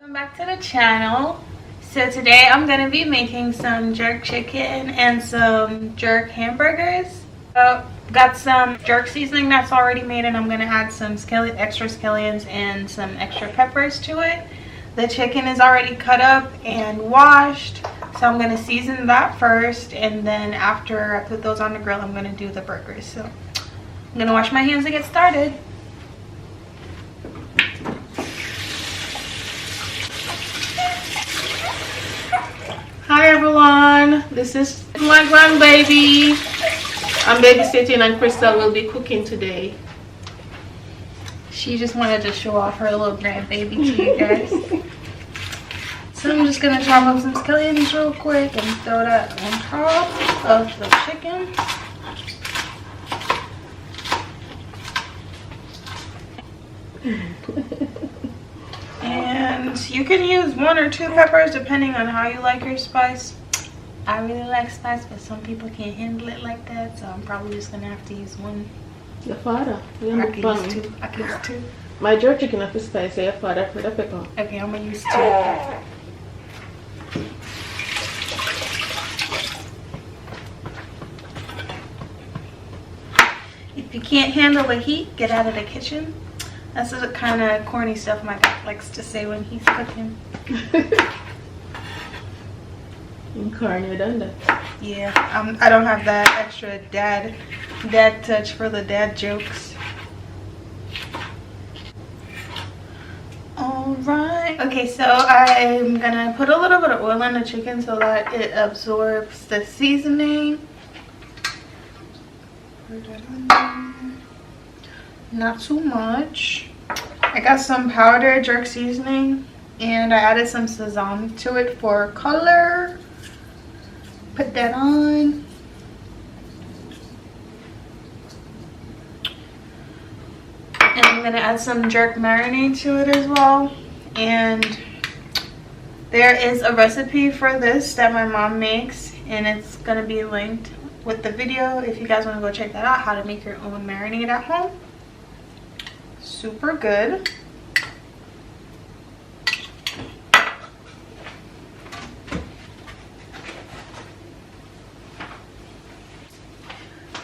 Welcome back to the channel. So today I'm going to be making some jerk chicken and some jerk hamburgers. Got some jerk seasoning that's already made, and I'm going to add some extra scallions and some extra peppers to it. The chicken is already cut up and washed, so I'm going to season that first, and then after I put those on the grill I'm going to do the burgers. So I'm going to wash my hands and get started. Hi everyone, this is my grandbaby. I'm babysitting and Crystal will be cooking today. She just wanted to show off her little grandbaby to you guys. So I'm just gonna chop up some scallions real quick and throw that on top of the chicken. And you can use 1 or 2 peppers depending on how you like your spice. I really like spice, but some people can't handle it like that, so I'm probably just gonna have to use 1. Your father? I can use 2. I can use 2. My jerk chicken have to spice, your father for the pepper. Okay, I'm gonna use 2. If you can't handle the heat, get out of the kitchen. That's the kind of corny stuff my dad likes to say when he's cooking. Incarnate done that. Yeah, I don't have that extra dad touch for the dad jokes. Alright. Okay, so I'm gonna put a little bit of oil on the chicken so that it absorbs the seasoning. Put that on there. Not too much. I got some powdered jerk seasoning and I added some sesame to it for color. Put that on. And I'm gonna add some jerk marinade to it as well. And there is a recipe for this that my mom makes, and it's gonna be linked with the video if you guys want to go check that out, how to make your own marinade at home. Super good.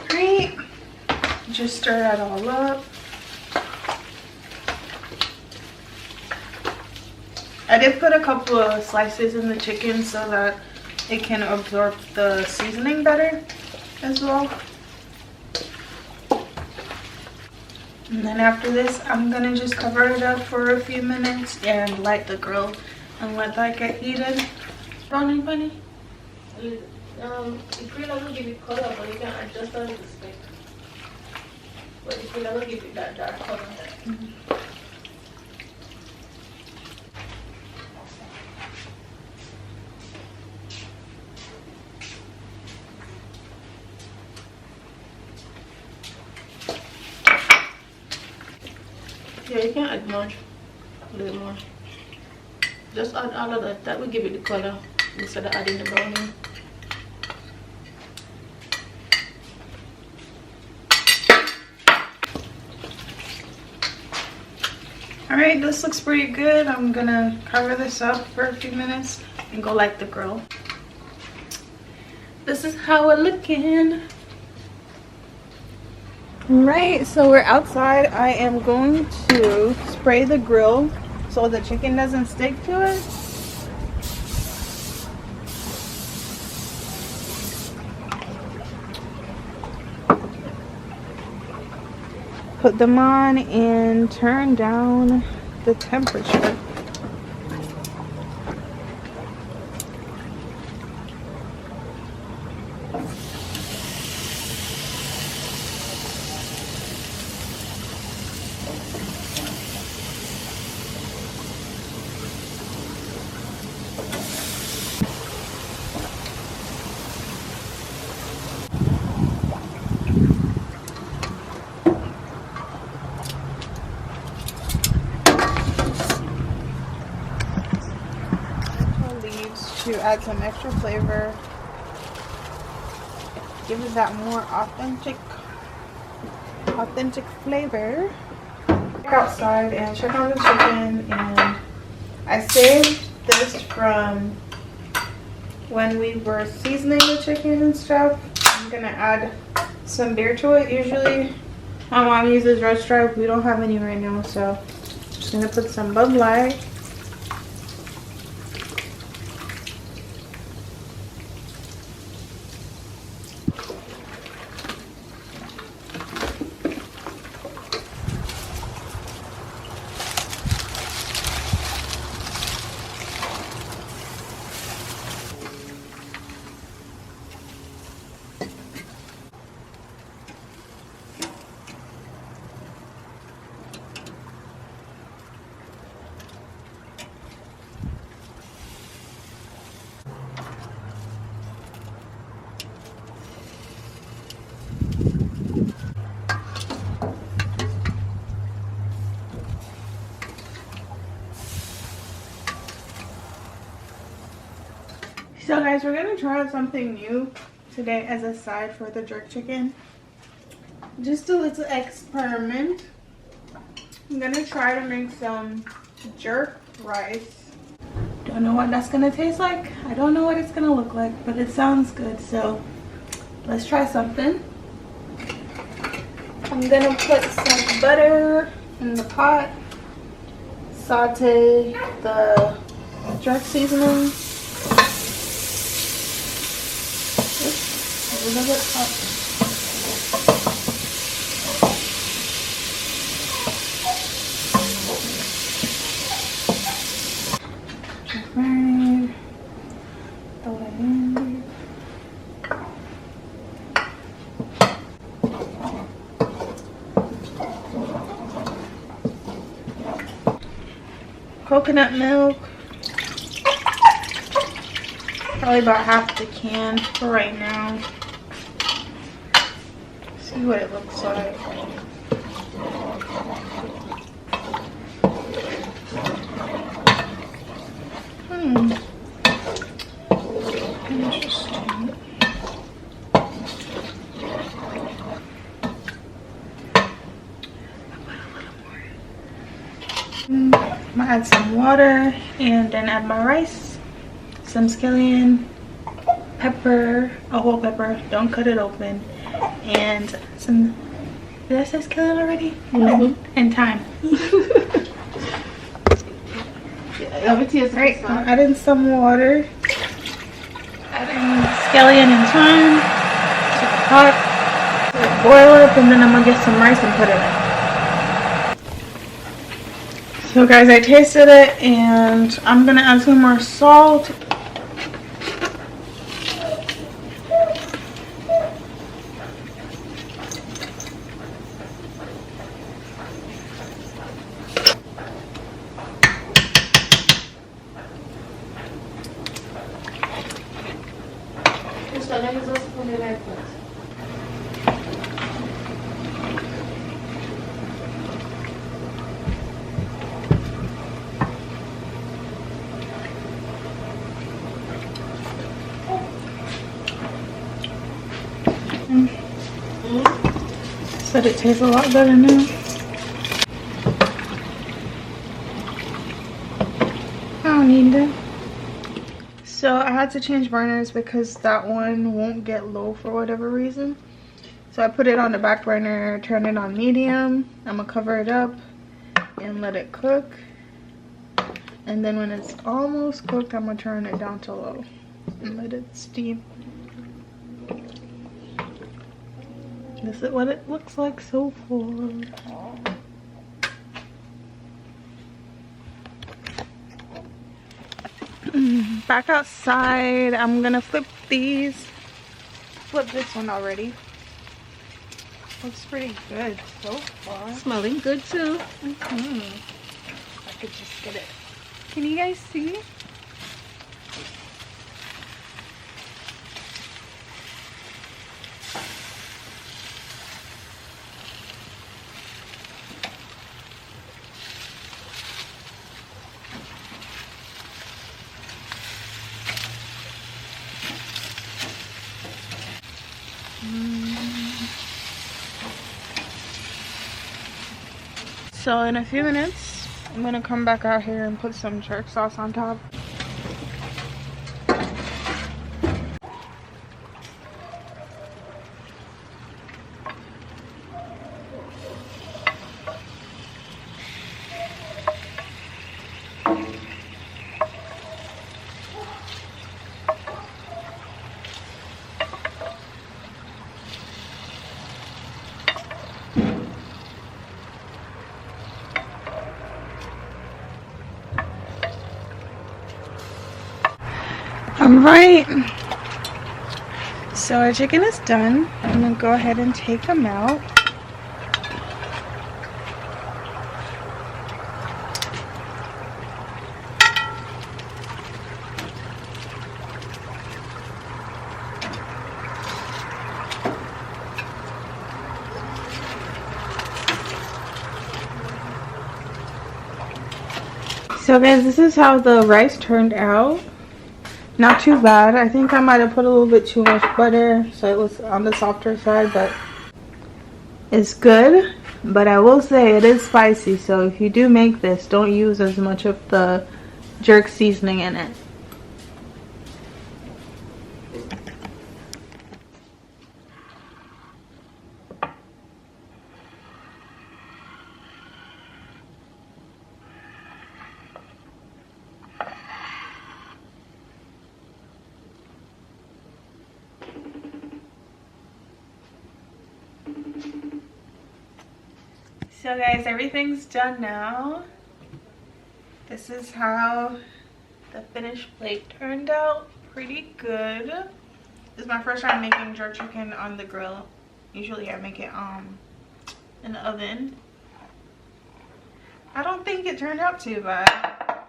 Great. Just stir that all up. I did put a couple of slices in the chicken so that it can absorb the seasoning better as well. And then after this, I'm gonna just cover it up for a few minutes and light the grill and let that get heated. Brownie bunny? The grill doesn't give it color, but you can adjust that to the spec. But the grill doesn't give it that dark color. Yeah, you can add more, a little more. Just add all of that. That will give it the color instead of adding the browning. Alright, this looks pretty good. I'm gonna cover this up for a few minutes and go light the grill. This is how it's looking. Right, so we're outside. I am going to spray the grill so the chicken doesn't stick to it. Put them on and turn down the temperature. To add some extra flavor, give it that more authentic flavor. Outside and check on the chicken and I saved this from when we were seasoning the chicken and stuff. I'm gonna add some beer to it. Usually my mom uses Red Stripe. We don't have any right now, so I'm just gonna put some Bud Light. So guys, we're gonna try something new today as a side for the jerk chicken. Just a little experiment. I'm gonna try to make some jerk rice. Don't know what that's gonna taste like. I don't know what it's gonna look like, but it sounds good. So let's try something. I'm gonna put some butter in the pot. Saute the jerk seasoning. A little bit up. Marinade. Throw it in. Coconut milk. Probably about half the can for right now. See what it looks like. Interesting. I'm gonna add some water and then add my rice, some scallion, pepper, a whole pepper, don't cut it open, and some, did I say scallion already? And thyme. Right, I'm adding some water, adding scallion and thyme to the pot, let it boil up, and then I'm gonna get some rice and put it in. So guys, I tasted it and I'm gonna add some more salt. Said it tastes a lot better now. I don't need that. So I had to change burners because that one won't get low for whatever reason. So I put it on the back burner, turn it on medium. I'm gonna cover it up and let it cook. And then when it's almost cooked, I'm gonna turn it down to low and let it steam. This is what it looks like so far. Back outside, I'm gonna flip these. Flip this one already. Looks pretty good so far. Smelling good too. I could just get it. Can you guys see? So in a few minutes I'm gonna come back out here and put some jerk sauce on top. Alright, so our chicken is done. I'm gonna go ahead and take them out. So guys, this is how the rice turned out. Not too bad. I think I might have put a little bit too much butter, so it was on the softer side, but it's good. But I will say it is spicy, so if you do make this, don't use as much of the jerk seasoning in it. So guys, everything's done now. This is how the finished plate turned out. Pretty good. This is my first time making jerk chicken on the grill. Usually I make it in the oven. I don't think it turned out too bad.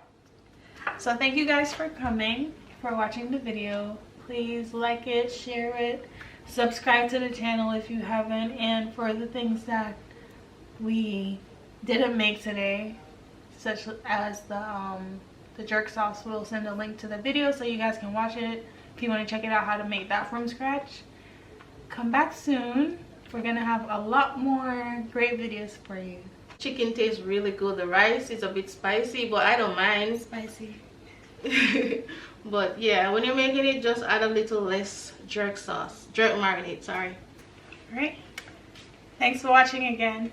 So thank you guys for coming, for watching the video. Please like it, share it, subscribe to the channel if you haven't, and for the things that we didn't make today, such as the jerk sauce, we'll send a link to the video so you guys can watch it if you want to check it out how to make that from scratch. Come back soon. We're gonna have a lot more great videos for you. Chicken tastes really good. The rice is a bit spicy, but I don't mind. Spicy. But yeah, when you're making it, just add a little less jerk marinade, sorry. All right, thanks for watching again.